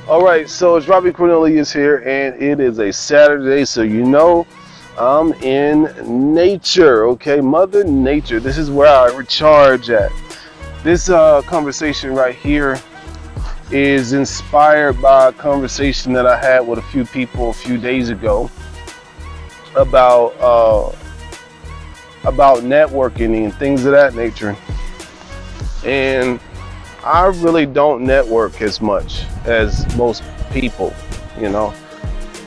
All right, so it's Robbie Cornelius here, and it is a Saturday, so you know I'm in nature, okay? Mother Nature. This is where I recharge at. This conversation right here is inspired by a conversation that I had with a few people a few days ago about about networking and things of that nature. And I really don't network as much as most people, you know.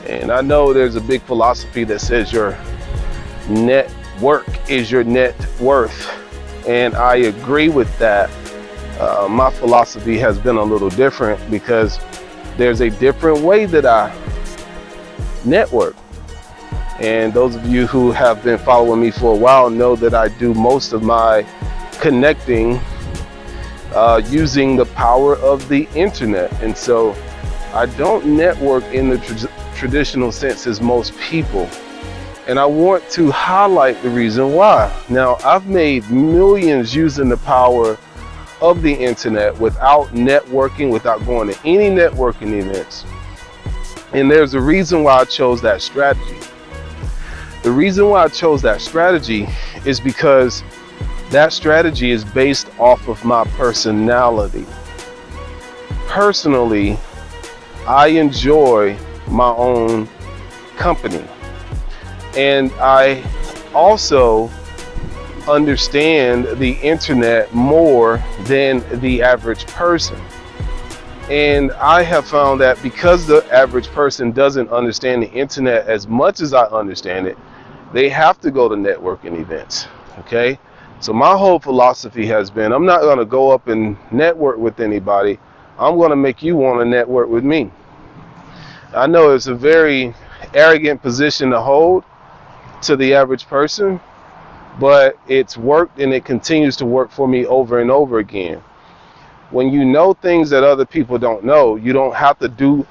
And I know there's a big philosophy that says your network is your net worth. And I agree with that. My philosophy has been a little different because there's a different way that I network. And those of you who have been following me for a while know that I do most of my connecting using the power of the internet. And so I don't network in the traditional sense as most people. And I want to highlight the reason why. Now, I've made millions using the power of the internet without networking, without going to any networking events. And there's a reason why I chose that strategy. The reason why I chose that strategy is because that strategy is based off of my personality. Personally, I enjoy my own company. And I also understand the internet more than the average person. And I have found that because the average person doesn't understand the internet as much as I understand it, they have to go to networking events, okay? So my whole philosophy has been, I'm not gonna go up and network with anybody. I'm gonna make you wanna network with me. I know it's a very arrogant position to hold to the average person, but it's worked and it continues to work for me over and over again. When you know things that other people don't know, you don't have to do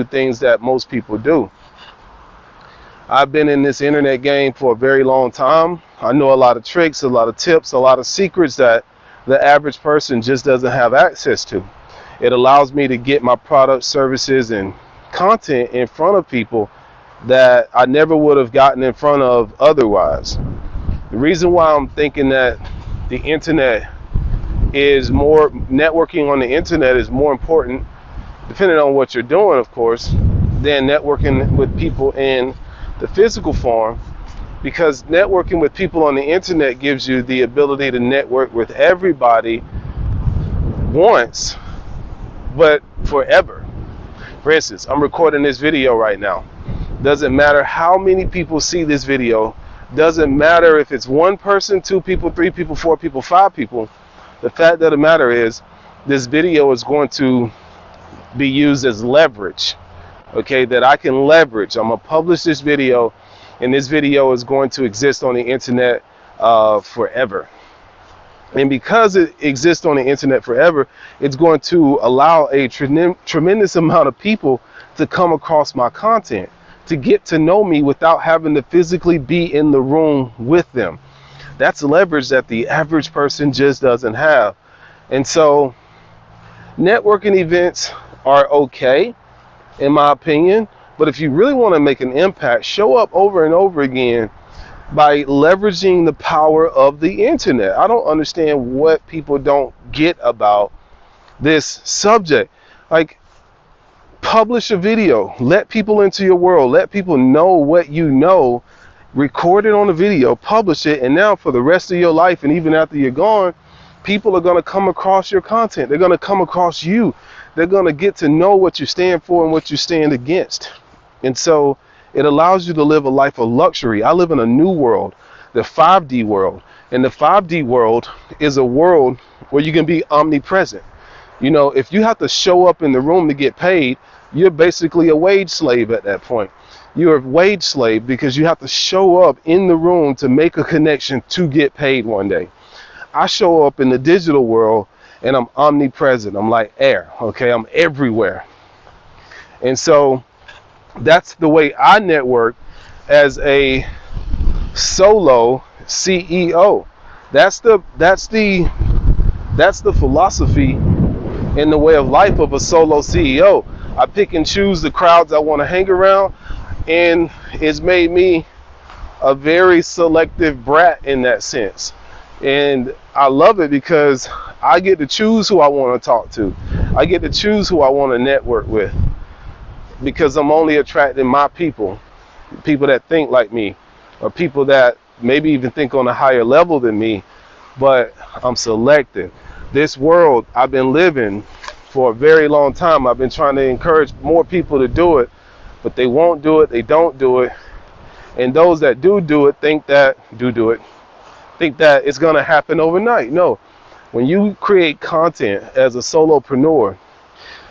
things that most people do. I've been in this internet game for a very long time. I know a lot of tricks, a lot of tips, a lot of secrets that the average person just doesn't have access to. It allows me to get my products, services, and content in front of people that I never would have gotten in front of otherwise. The reason why I'm thinking that the internet is more, networking on the internet is more important, depending on what you're doing, of course, than networking with people in the physical form, because networking with people on the internet gives you the ability to network with everybody once, but forever. For instance, I'm recording this video right now. Doesn't matter how many people see this video, doesn't matter if it's one person, two people, three people, four people, five people. The fact of the matter is, this video is going to be used as leverage, okay, that I can leverage. I'm gonna publish this video, and this video is going to exist on the internet forever. And because it exists on the internet forever, it's going to allow a tremendous amount of people to come across my content, to get to know me without having to physically be in the room with them. That's leverage that the average person just doesn't have. And so networking events are okay, in my opinion, but if you really want to make an impact, show up over and over again by leveraging the power of the internet. I don't understand what people don't get about this subject. Like, publish a video, let people into your world, let people know what you know, record it on a video, publish it, and now for the rest of your life and even after you're gone, people are going to come across your content. They're going to come across you. They're going to get to know what you stand for and what you stand against. And so it allows you to live a life of luxury. I live in a new world, the 5D world. And the 5D world is a world where you can be omnipresent. You know, if you have to show up in the room to get paid, you're basically a wage slave at that point. You're a wage slave because you have to show up in the room to make a connection to get paid one day. I show up in the digital world and I'm omnipresent. I'm like air, okay? I'm everywhere. And so that's the way I network as a solo CEO. That's the philosophy in the way of life of a solo CEO. I pick and choose the crowds I want to hang around, and it's made me a very selective brat in that sense. And I love it because I get to choose who I want to talk to. I get to choose who I want to network with, because I'm only attracting my people that think like me, or people that maybe even think on a higher level than me, but I'm selective. This world I've been living for a very long time, I've been trying to encourage more people to do it, but they won't do it, they don't do it. And those that do it think that it's gonna happen overnight. No, when you create content as a solopreneur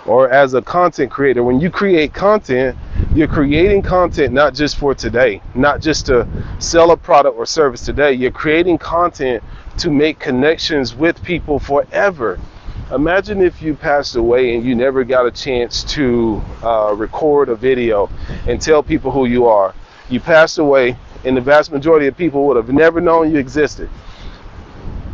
or as a content creator, when you create content, you're creating content not just for today, not just to sell a product or service today. You're creating content to make connections with people forever. Imagine if you passed away and you never got a chance to record a video and tell people who you are. You passed away, and the vast majority of people would have never known you existed.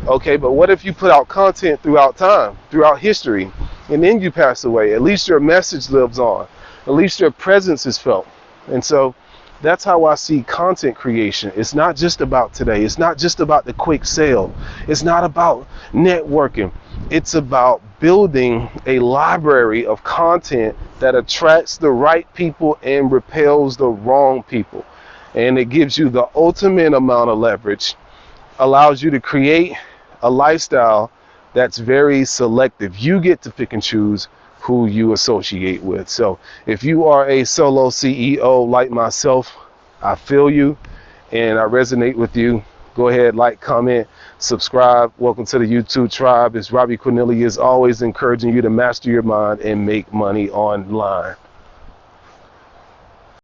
Okay, but what if you put out content throughout time, throughout history, and then you pass away? At least your message lives on. At least your presence is felt. And so that's how I see content creation. It's not just about today. It's not just about the quick sale. It's not about networking. It's about building a library of content that attracts the right people and repels the wrong people. And it gives you the ultimate amount of leverage, allows you to create a lifestyle that's very selective. You get to pick and choose who you associate with. So if you are a solo CEO like myself, I feel you and I resonate with you. Go ahead, like, comment, subscribe. Welcome to the YouTube tribe. It's Robbie Cornelius, always encouraging you to master your mind and make money online.